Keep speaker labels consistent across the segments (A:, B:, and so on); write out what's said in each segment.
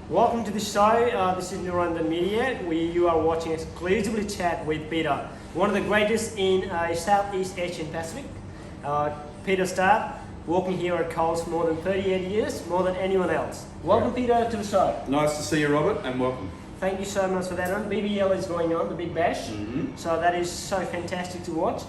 A: Welcome to the show. This is Nuranda Media. You are watching exclusively chat with Peter, one of the greatest in Southeast Asian Pacific. Peter Starr, working here at Coles for more than 38 years, more than anyone else. Welcome, Peter, to the show.
B: Nice to see you, Robert, and welcome.
A: Thank you so much for that one. BBL is going on, the Big Bash, so that is so fantastic to watch.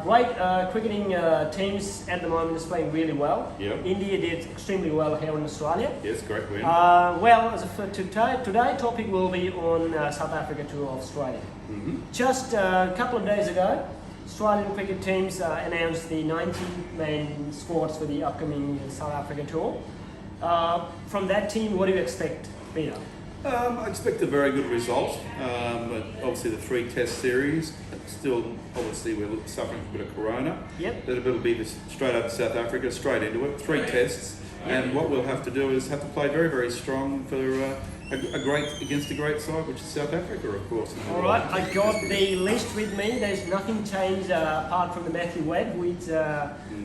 A: Great cricketing teams at the moment is playing really well.
B: Yep.
A: India did extremely well here in Australia.
B: Yes, great win.
A: Well, as for today topic will be on South Africa to Australia. Just a couple of days ago, Australian cricket teams announced the 19-man squads for the upcoming South Africa tour. From that team, what do you expect, Peter?
B: I expect a very good result. But obviously, the 3 test series. Still, obviously, we're suffering a bit of corona.
A: Yep.
B: It'll be straight over to South Africa, straight into it. 3 tests, and what we'll have to do is have to play very, very strong for against a great side, which is South Africa, of course.
A: All right, I got the list with me. There's nothing changed apart from the Matthew Webb, which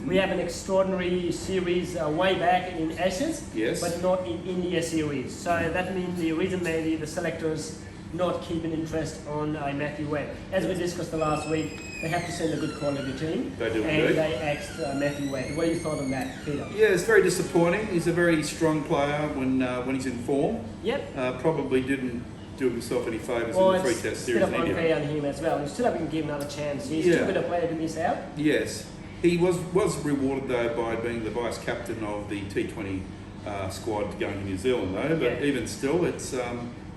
A: we have an extraordinary series way back in Ashes,
B: yes,
A: but not in India series. So that means the reason maybe the selectors not keep an interest on Matthew Webb. As we discussed the last week, they have to send a good quality team.
B: They do,
A: and
B: indeed. They
A: axed Matthew Webb. What do you thought on that, Peter?
B: Yeah, it's very disappointing. He's a very strong player when he's in form.
A: Yep.
B: Probably didn't do himself any favours in the 3 test series in India.
A: It's unfair on him as well. You still haven't given another chance. He's too good a player to miss out.
B: Yes. He was rewarded though by being the vice captain of the T20 squad going to New Zealand though. But even still, it's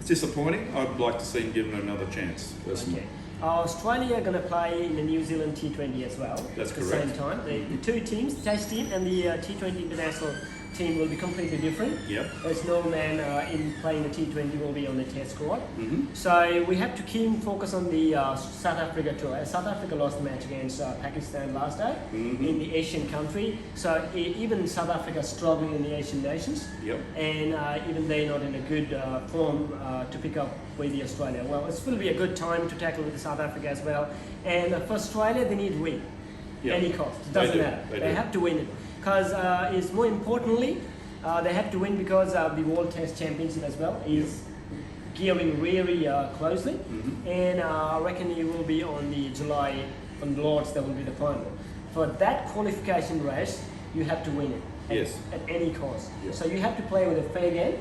B: disappointing. I'd like to see him given another chance personally.
A: Okay. Australia are going to play in the New Zealand T20 as well.
B: That's
A: at the
B: correct.
A: same time. The 2 teams, the Test team and the T20 international team, will be completely different.
B: Yep.
A: There's no man in playing the T20 will be on the Test squad. So we have to keen focus on the South Africa tour. South Africa lost the match against Pakistan last day in the Asian country. So even South Africa struggling in the Asian nations.
B: Yep.
A: And even they're not in a good form to pick up with the Australia. Well, it will be a good time to tackle with the South Africa as well. And for Australia, they need to win. Any cost. It doesn't matter. They have to win it. Because it's more importantly, they have to win because the World Test Championship as well is gearing really closely. And I reckon it will be on the July, on the Lords, that will be the final. For that qualification race, you have to win it. At any cost. So you have to play with a fair game.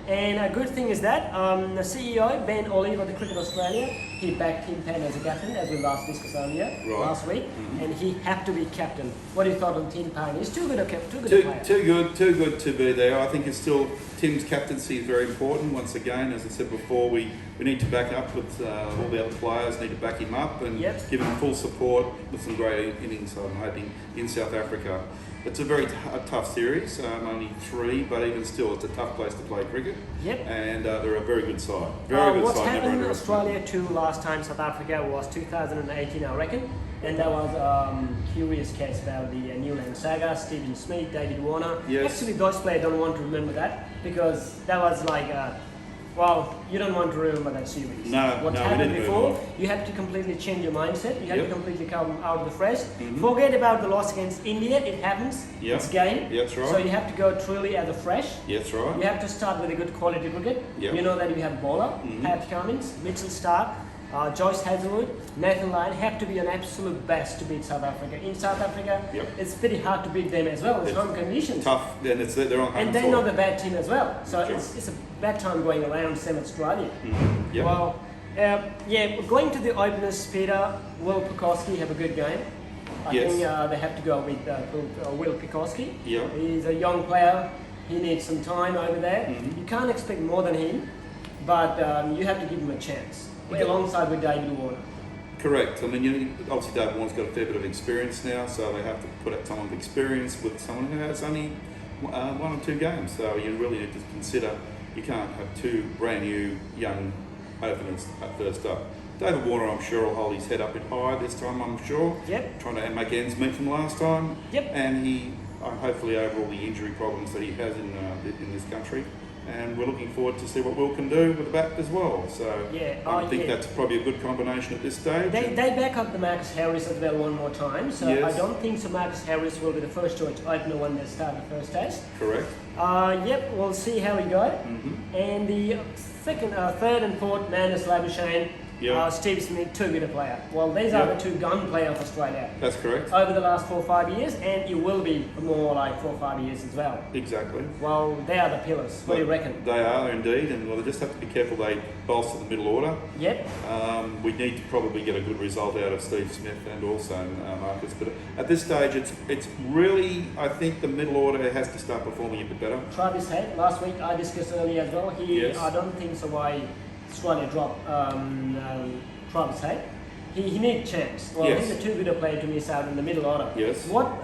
A: And a good thing is that the CEO, Ben Oliver of the Cricket Australia, he backed Tim Paine as a captain, as we last discussed earlier, last week, and he had to be captain. What do you thought on Tim Paine? He's too good a captain, too
B: good to be there. I think it's still, Tim's captaincy is very important. Once again, as I said before, we need to back up with all the other players, need to back him up and give him full support with some great innings, I'm hoping, in South Africa. It's a very tough series, only 3, but even still, it's a tough place to play cricket. And they're a very good side.
A: What's happened in Australia to last time South Africa was 2018, I reckon. And that was a curious case about the Newland saga, Stephen Smith, David Warner. Actually, those players don't want to remember that because that was like well, you don't want to remember that series. What happened before, you have to completely change your mindset. You have to completely come out of the fresh. Forget about the loss against India. It happens. It's game.
B: That's right.
A: So you have to go truly as a fresh.
B: That's right.
A: You have to start with a good quality cricket. You know that you have bowler, Pat Cummins, Mitchell Stark, Joyce Hazlewood, Nathan Lyon have to be an absolute best to beat South Africa. In South Africa, it's pretty hard to beat them as well. It's home conditions.
B: Tough. Then they're on home
A: and they're not a bad team as well. So it's a bad time going around same Australia. Well, going to the openers, Peter, Will Pucovski have a good game. I think they have to go with Will Pucovski. He's a young player. He needs some time over there. You can't expect more than him, but you have to give him a chance. Alongside with David Warner.
B: Correct. I mean, obviously David Warner's got a fair bit of experience now, so they have to put up someone with experience with someone who has only 1 or 2 games. So you really need to consider you can't have 2 brand new young openers at first up. David Warner, I'm sure, will hold his head up a bit high this time, I'm sure. Trying to make ends meet from last time. And he, hopefully over all the injury problems that he has in this country, and we're looking forward to see what Will can do with the back as well. So
A: yeah.
B: I think that's probably a good combination at this stage.
A: They back up the Marcus Harris as well one more time, so
B: yes.
A: I don't think so Marcus Harris will be the first choice opener when they start the first test.
B: Correct.
A: Yep, we'll see how we go. And the third and fourth man is Labuschagne.
B: Yep.
A: Steve Smith, too good a player. Well, these are the two gun players of Australia.
B: That's correct.
A: Over the last 4 or 5 years, and it will be more like 4 or 5 years as well.
B: Exactly.
A: Well, they are the pillars. What do you reckon?
B: They are indeed, and well, they just have to be careful they bolster the middle order.
A: Yep.
B: We need to probably get a good result out of Steve Smith and also Marcus. But at this stage, it's really, I think the middle order has to start performing a bit better.
A: Travis Head, last week I discussed earlier as well.
B: Yes.
A: I don't think so why Australia dropped Travis Head. He needs a chance. Well,
B: yes.
A: he's a too good a player to miss out in the middle order.
B: Yes.
A: What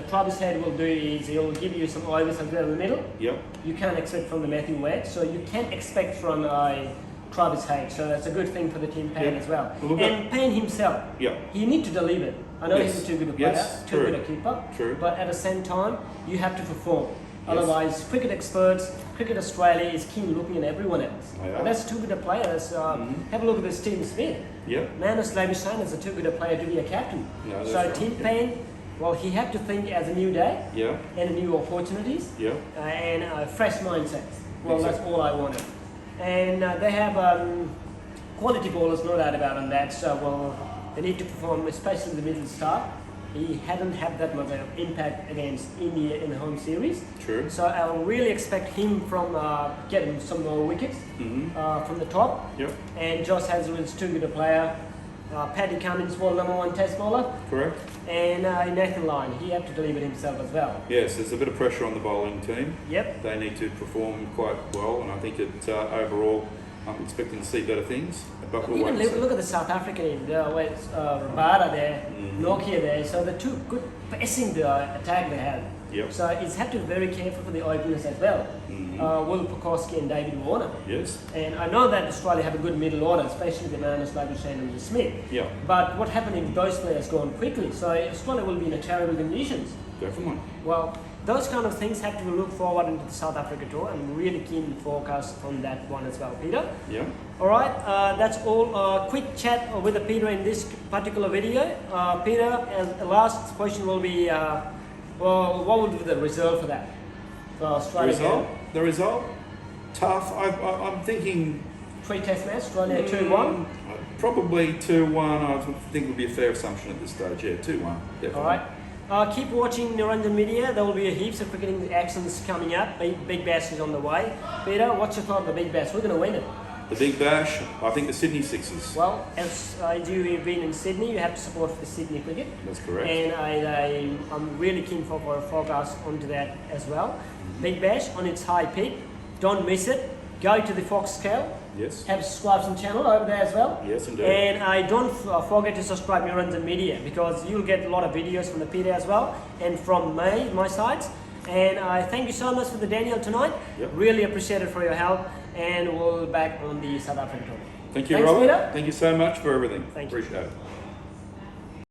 A: Travis Head will do is he'll give you some overs as well in the middle.
B: Yep.
A: You can't expect from the Matthew Wade, so you can expect from Travis Head. So that's a good thing for the team Paine as well. And Paine himself, he needs to deliver. I know he's a too good a player, too good a keeper.
B: True.
A: But at the same time, you have to perform.
B: Yes.
A: Otherwise, cricket experts, Cricket Australia is keen looking at everyone else. And that's too good a player. Have a look at this Steve Smith.
B: Yep.
A: Manus Labuschagne is a too good a player to be a captain.
B: No,
A: so
B: right.
A: Team Paine, well, he had to think as a new day and new opportunities and a fresh mindset. Well, that's all I wanted. And they have quality bowlers, no doubt about on that. So, well, they need to perform, especially in the middle start. He hadn't had that much of impact against India in the home series.
B: True.
A: So I will really expect him from getting some more wickets from the top.
B: Yep.
A: And Josh Hazlewood is too good a player. Paddy Cummins, world #1 test bowler.
B: Correct.
A: And Nathan Lyon, he had to deliver himself as well.
B: Yes, there's a bit of pressure on the bowling team.
A: Yep.
B: They need to perform quite well, and I think overall, I'm expecting to see better things. But we'll
A: even look at the South African team. There's Rabada there, Nokia there. So the two good passing attack they have.
B: Yep.
A: So it's have to be very careful for the openers as well. Will Pucovski and David Warner.
B: Yes.
A: And I know that Australia have a good middle order, especially the Manus, Labuschagne and Smith.
B: Yeah.
A: But what happened if those players go on quickly? So Australia will be in a terrible conditions.
B: Definitely.
A: Well, those kind of things have to look forward into the South Africa tour, and really keen focus on that one as well, Peter.
B: Yeah.
A: All right, that's all. Quick chat with Peter in this particular video. Peter, as the last question will be, well, what would be the result for that? For Australia.
B: The result? Tough. I'm thinking
A: 3 test match, Australia 2-1.
B: Probably 2-1. I think would be a fair assumption at this stage. Yeah, 2-1. Definitely.
A: All right. Keep watching Niranjan Media. There will be heaps of cricketing actions coming up. Big Bash is on the way. Peter, what's your thought of the Big Bash? We're going to win it.
B: The Big Bash, I think the Sydney Sixers.
A: Well, as you've been in Sydney, you have to support for the Sydney cricket.
B: That's correct.
A: And I'm really keen for a focus onto that as well. Big Bash on its high peak. Don't miss it. Go to the Fox Scale.
B: Yes.
A: Have subscribed some channel over there as well.
B: Yes, indeed.
A: And I don't forget to subscribe to Niranjan Media, because you'll get a lot of videos from the Peter as well and from my sides. And I thank you so much for the Daniel tonight.
B: Yep.
A: Really appreciate it for your help, and we'll be back on the South African tour.
B: Thank you,
A: Thanks,
B: Robert.
A: Peter.
B: Thank you so much for everything.
A: Thank you.
B: Appreciate it.